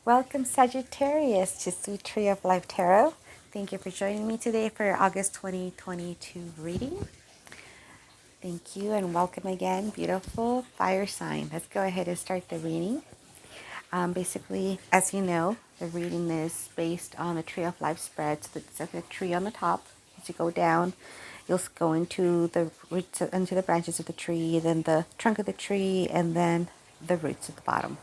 Welcome, Sagittarius, to Sweet Tree of Life Tarot. Thank you for joining me today for your August 2022 reading. Thank you and welcome again, beautiful fire sign. Let's go ahead and start the reading. Basically, as you know, the reading is based on the Tree of Life spread. So it's like a tree on the top. As you go down, you'll go into the roots, into the branches of the tree, then the trunk of the tree, and then the roots at the bottom.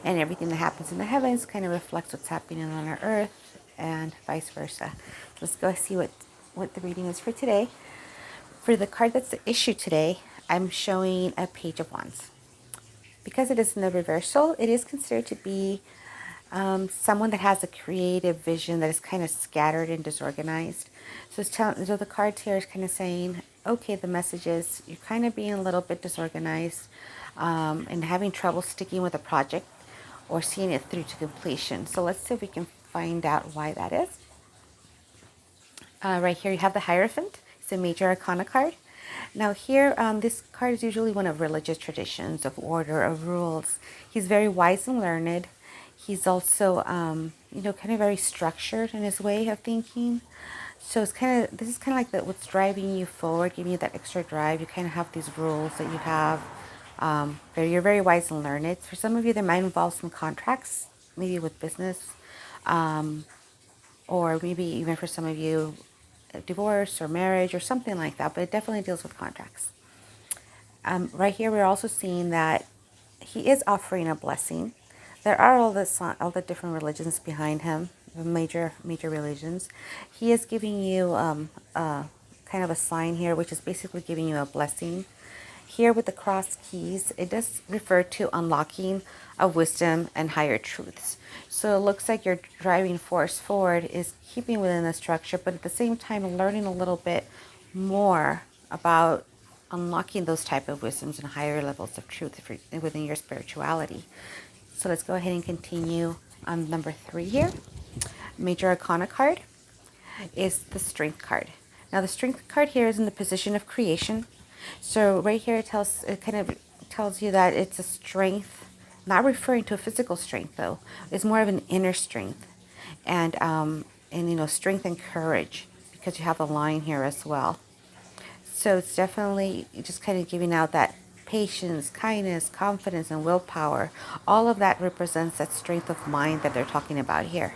And everything that happens in the heavens kind of reflects what's happening on our earth and vice versa. Let's go see what the reading is for today. For the card that's the issue today, I'm showing a Page of Wands. Because it is in the reversal, it is considered to be someone that has a creative vision that is kind of scattered and disorganized. So, so the cards here is kind of saying, okay, the message is you're kind of being a little bit disorganized and having trouble sticking with a project or seeing it through to completion. So let's see if we can find out why that is. Right here you have the Hierophant. It's a major arcana card. Now here, this card is usually one of religious traditions, of order, of rules. He's very wise and learned. He's also, kind of very structured in his way of thinking. So this is kind of like what's driving you forward, giving you that extra drive. You kind of have these rules that you have. You're very wise and learned. For some of you, there might involve some contracts, maybe with business, or maybe even for some of you, divorce or marriage or something like that. But it definitely deals with contracts. Right here, we're also seeing that he is offering a blessing. There are all the different religions behind him, the major religions. He is giving you kind of a sign here, which is basically giving you a blessing. Here with the cross keys, it does refer to unlocking of wisdom and higher truths. So it looks like your driving force forward is keeping within the structure, but at the same time learning a little bit more about unlocking those type of wisdoms and higher levels of truth within your spirituality. So let's go ahead and continue on number 3 here. Major Arcana card is the Strength card. Now the Strength card here is in the position of creation. So right here it kind of tells you that it's a strength, not referring to a physical strength though. It's more of an inner strength, and strength and courage, because you have a line here as well. So it's definitely just kind of giving out that patience, kindness, confidence, and willpower. All of that represents that strength of mind that they're talking about here.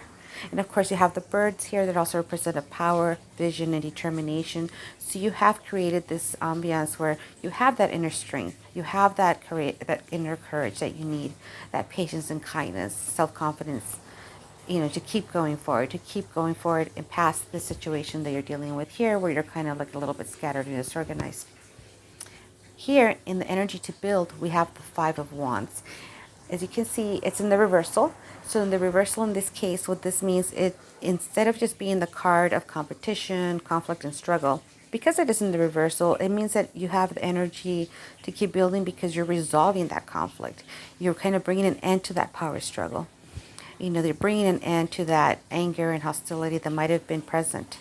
And of course, you have the birds here that also represent a power, vision, and determination. So you have created this ambiance where you have that inner strength, you have that inner courage that you need, that patience and kindness, self-confidence, to keep going forward and past the situation that you're dealing with here, where you're kind of like a little bit scattered and disorganized. Here in the energy to build, we have the Five of Wands. As you can see, it's in the reversal. So in the reversal, in this case, what this means, it instead of just being the card of competition, conflict, and struggle, because it is in the reversal, it means that you have the energy to keep building because you're resolving that conflict. You're kind of bringing an end to that power struggle. They're bringing an end to that anger and hostility that might have been present,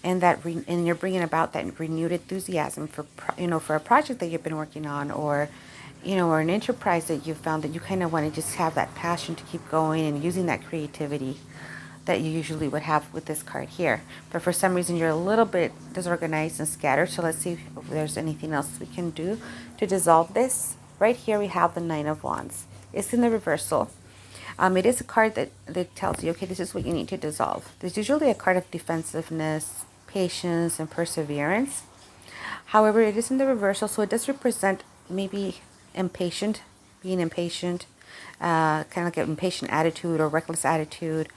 and and you're bringing about that renewed enthusiasm for for a project that you've been working on, or or an enterprise that you found that you kind of want to just have that passion to keep going and using that creativity that you usually would have with this card here. But for some reason, you're a little bit disorganized and scattered. So let's see if there's anything else we can do to dissolve this. Right here, we have the Nine of Wands. It's in the reversal. It is a card that tells you, okay, this is what you need to dissolve. There's usually a card of defensiveness, patience, and perseverance. However, it is in the reversal, so it does represent maybe being impatient, kind of like an impatient attitude or reckless attitude,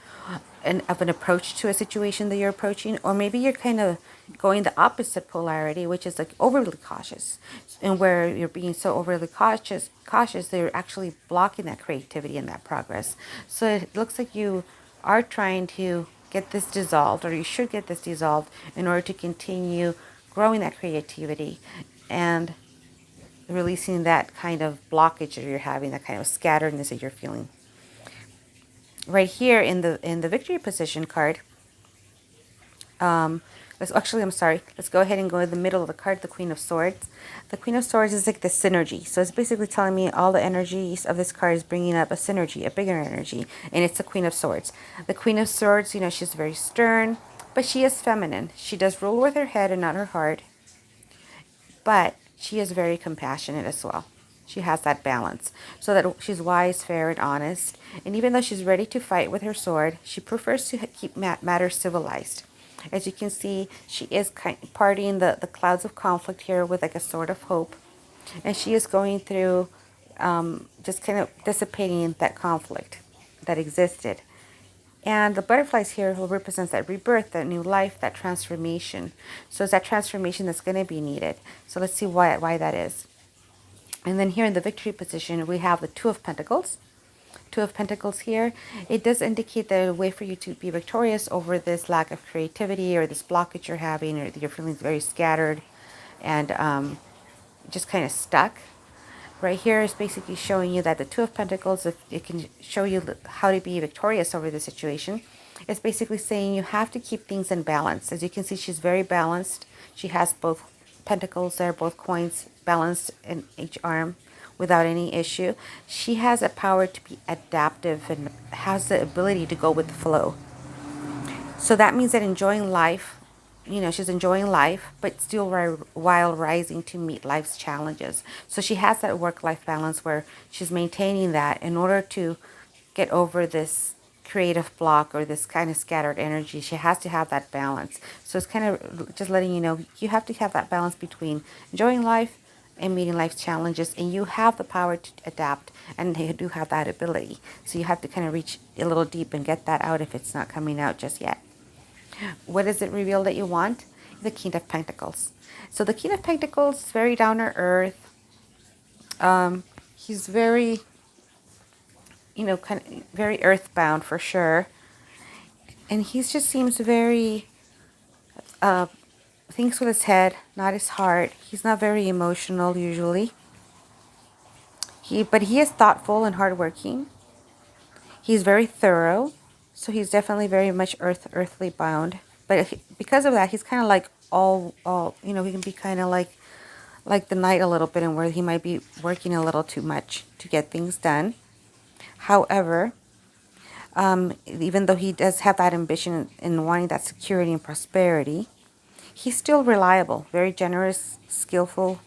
and of an approach to a situation that you're approaching. Or maybe you're kind of going the opposite polarity, which is like overly cautious, and where you're being so overly cautious that you're actually blocking that creativity and that progress. So it looks like you are trying to get this dissolved, or you should get this dissolved, in order to continue growing that creativity and releasing that kind of blockage that you're having, that kind of scatteredness that you're feeling. Right here in the victory position card, let's I'm sorry. Let's go ahead and go in the middle of the card, the Queen of Swords. The Queen of Swords is like the synergy. So it's basically telling me all the energies of this card is bringing up a synergy, a bigger energy. And it's the Queen of Swords. The Queen of Swords, she's very stern, but she is feminine. She does rule with her head and not her heart. But she is very compassionate as well. She has that balance. So that she's wise, fair, and honest. And even though she's ready to fight with her sword, she prefers to keep matters civilized. As you can see, she is parting the clouds of conflict here with like a sword of hope. And she is going through just kind of dissipating that conflict that existed. And the butterflies here will represent that rebirth, that new life, that transformation. So it's that transformation that's going to be needed. So let's see why that is. And then here in the victory position, we have the Two of Pentacles. Two of Pentacles here. It does indicate that a way for you to be victorious over this lack of creativity or this blockage you're having, or you're feeling very scattered and just kind of stuck. Right here is basically showing you that the Two of Pentacles, if it can show you how to be victorious over the situation, it's basically saying you have to keep things in balance. As you can see, she's very balanced. She has both pentacles there, both coins balanced in each arm without any issue. She has a power to be adaptive and has the ability to go with the flow. So that means that enjoying life, she's enjoying life, but still while rising to meet life's challenges. So she has that work-life balance where she's maintaining that in order to get over this creative block or this kind of scattered energy. She has to have that balance. So it's kind of just letting you know you have to have that balance between enjoying life and meeting life's challenges, and you have the power to adapt, and you do have that ability. So you have to kind of reach a little deep and get that out if it's not coming out just yet. What does it reveal that you want? The King of Pentacles. So the King of Pentacles is very down to earth. He's very, kind of very earthbound for sure. And he just seems very, thinks with his head, not his heart. He's not very emotional usually. But he is thoughtful and hardworking. He's very thorough. So he's definitely very much earthly bound. But because of that, he's kind of like all, he can be kind of like the knight a little bit, and where he might be working a little too much to get things done. However, even though he does have that ambition in wanting that security and prosperity, he's still reliable, very generous, skillful,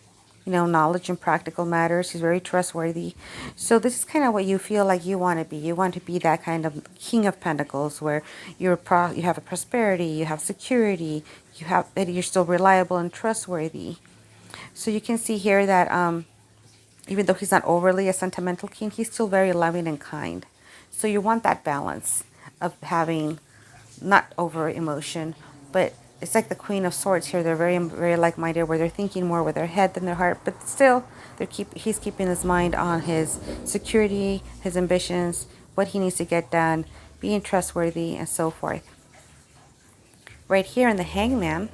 knowledge in practical matters. He's very trustworthy. So this is kind of what you feel like you want to be. You want to be that kind of King of Pentacles where you have a prosperity, you have security, you're still reliable and trustworthy. So you can see here that even though he's not overly a sentimental king, he's still very loving and kind. So you want that balance of having not over emotion, but it's like the Queen of Swords here. They're very, very like-minded, where they're thinking more with their head than their heart, but still he's keeping his mind on his security, his ambitions, what he needs to get done, being trustworthy, and so forth. Right here in the Hangman,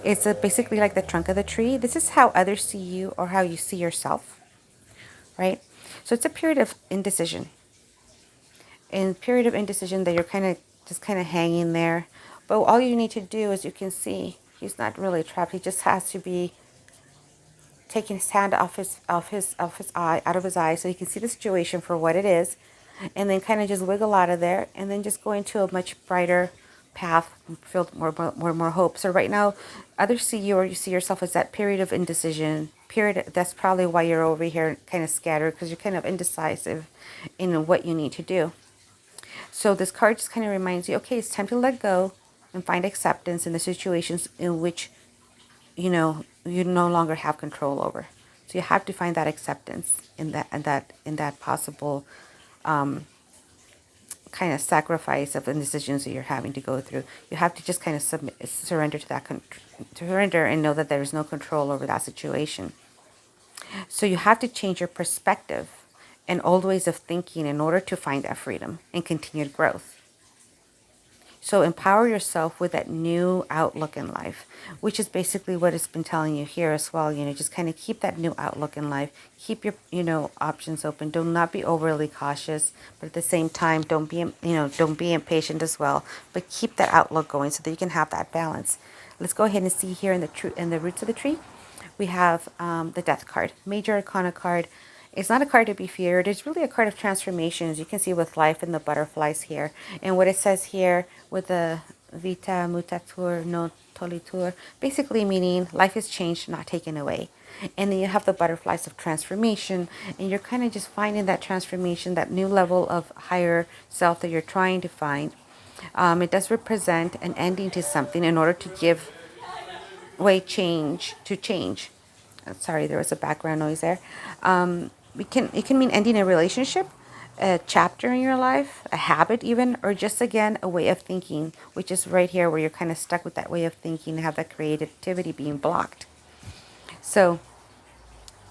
it's basically like the trunk of the tree. This is how others see you or how you see yourself, right? So it's a period of indecision. In period of indecision that you're just kind of hanging there. But all you need to do, as you can see, he's not really trapped. He just has to be taking his hand off his eye, out of his eye, so he can see the situation for what it is, and then kind of just wiggle out of there, and then just go into a much brighter path filled with more hope. So right now, others see you or you see yourself as that period of indecision. That's probably why you're over here kind of scattered, because you're kind of indecisive in what you need to do. So this card just kind of reminds you, okay, it's time to let go and find acceptance in the situations in which, you no longer have control over. So you have to find that acceptance in that possible kind of sacrifice of the decisions that you're having to go through. You have to just kind of surrender to that, surrender and know that there is no control over that situation. So you have to change your perspective and old ways of thinking in order to find that freedom and continued growth. So empower yourself with that new outlook in life, which is basically what it's been telling you here as well. Just kind of keep that new outlook in life. Keep your, options open. Do not be overly cautious, but at the same time, don't be impatient as well. But keep that outlook going so that you can have that balance. Let's go ahead and see here in the roots of the tree, we have the Death card, Major Arcana card. It's not a card to be feared. It's really a card of transformation, as you can see with life and the butterflies here. And what it says here with the Vita mutatur no tolitur, basically meaning life is changed, not taken away. And then you have the butterflies of transformation, and you're kind of just finding that transformation, that new level of higher self that you're trying to find. It does represent an ending to something in order to give way to change. Sorry, there was a background noise there. It can mean ending a relationship, a chapter in your life, a habit even, or just again a way of thinking, which is right here where you're kind of stuck with that way of thinking and have that creativity being blocked. So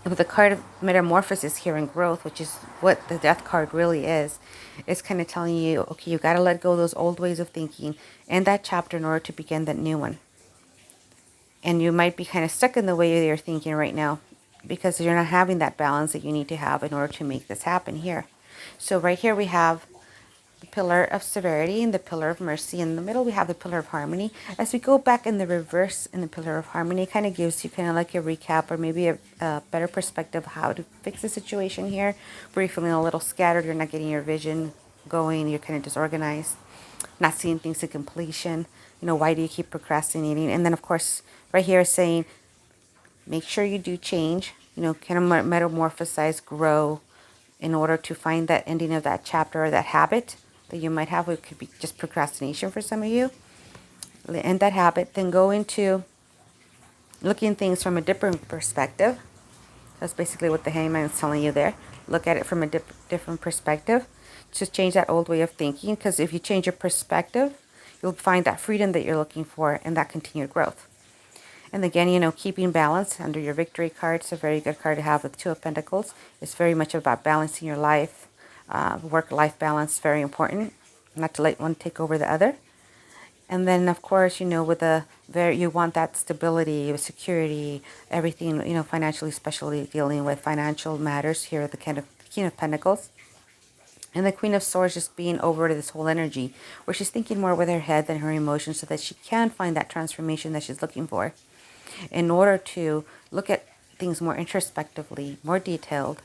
with the card of metamorphosis here and growth, which is what the Death card really is, it's kind of telling you, okay, you got to let go of those old ways of thinking and that chapter in order to begin that new one. And you might be kind of stuck in the way you're thinking right now because you're not having that balance that you need to have in order to make this happen here. So right here we have the pillar of severity and the pillar of mercy. In the middle we have the pillar of harmony. As we go back in the reverse in the pillar of harmony, it kind of gives you kind of like a recap or maybe a better perspective of how to fix the situation here. Where you're feeling a little scattered, you're not getting your vision going, you're kind of disorganized, not seeing things to completion. Why do you keep procrastinating? And then of course right here is saying, make sure you do change, kind of metamorphosize, grow in order to find that ending of that chapter or that habit that you might have. It could be just procrastination for some of you. End that habit, then go into looking things from a different perspective. That's basically what the hangman is telling you there. Look at it from a different perspective. Just change that old way of thinking, because if you change your perspective, you'll find that freedom that you're looking for and that continued growth. And again, keeping balance under your victory card. It's a very good card to have with Two of Pentacles. It's very much about balancing your life. Work-life balance, very important. Not to let one take over the other. And then, of course, with you want that stability, security, everything, financially, especially dealing with financial matters here, the King of Pentacles. And the Queen of Swords just being over to this whole energy, where she's thinking more with her head than her emotions so that she can find that transformation that she's looking for in order to look at things more introspectively, more detailed,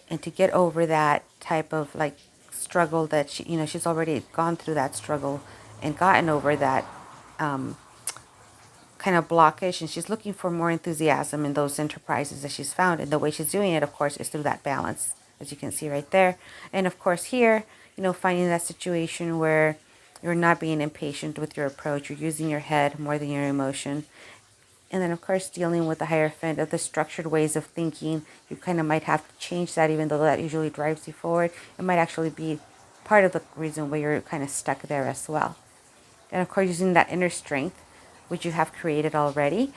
and to get over that type of like struggle that she's already gone through that struggle and gotten over that kind of blockage, and she's looking for more enthusiasm in those enterprises that she's found. And the way she's doing it, of course, is through that balance, as you can see right there. And of course here, finding that situation where you're not being impatient with your approach, you're using your head more than your emotion. And then, of course, dealing with the Hierophant of the structured ways of thinking. You kind of might have to change that, even though that usually drives you forward. It might actually be part of the reason why you're kind of stuck there as well. And, of course, using that inner strength, which you have created already.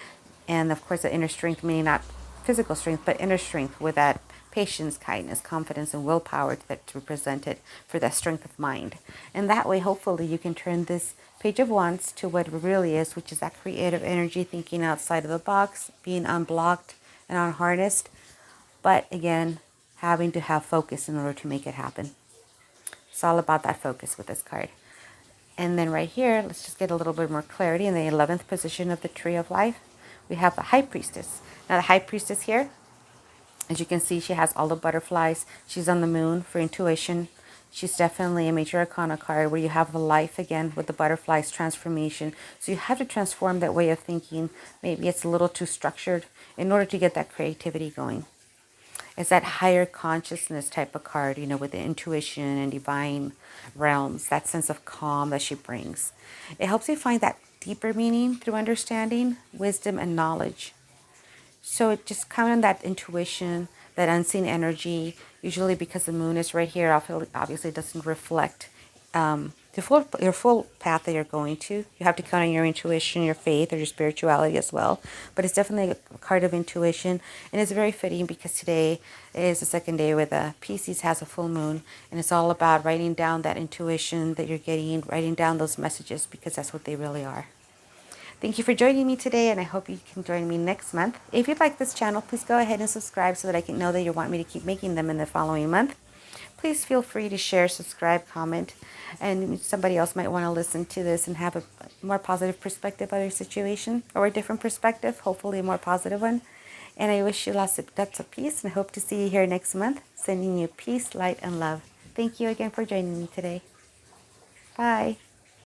And, of course, the inner strength meaning not physical strength, but inner strength with that patience, kindness, confidence, and willpower to represent it for that strength of mind. And that way, hopefully, you can turn this Page of Wands to what it really is, which is that creative energy, thinking outside of the box, being unblocked and unharnessed, but again, having to have focus in order to make it happen. It's all about that focus with this card. And then right here, let's just get a little bit more clarity. In the 11th position of the Tree of Life, we have the High Priestess. Now the High Priestess here, as you can see, she has all the butterflies. She's on the moon for intuition. She's definitely a Major Arcana card where you have the life again with the butterflies, transformation. So you have to transform that way of thinking. Maybe it's a little too structured in order to get that creativity going. It's that higher consciousness type of card, with the intuition and divine realms, that sense of calm that she brings. It helps you find that deeper meaning through understanding, wisdom, and knowledge. So it just comes on that intuition, that unseen energy, usually because the moon is right here, obviously it doesn't reflect your full path that you're going to. You have to count on your intuition, your faith, or your spirituality as well. But it's definitely a card of intuition, and it's very fitting because today is the second day where the Pisces has a full moon, and it's all about writing down that intuition that you're getting, writing down those messages because that's what they really are. Thank you for joining me today, and I hope you can join me next month. If you like this channel, please go ahead and subscribe so that I can know that you want me to keep making them in the following month. Please feel free to share, subscribe, comment, and somebody else might want to listen to this and have a more positive perspective of their situation, or a different perspective, hopefully a more positive one. And I wish you lots of peace, and I hope to see you here next month, sending you peace, light, and love. Thank you again for joining me today. Bye.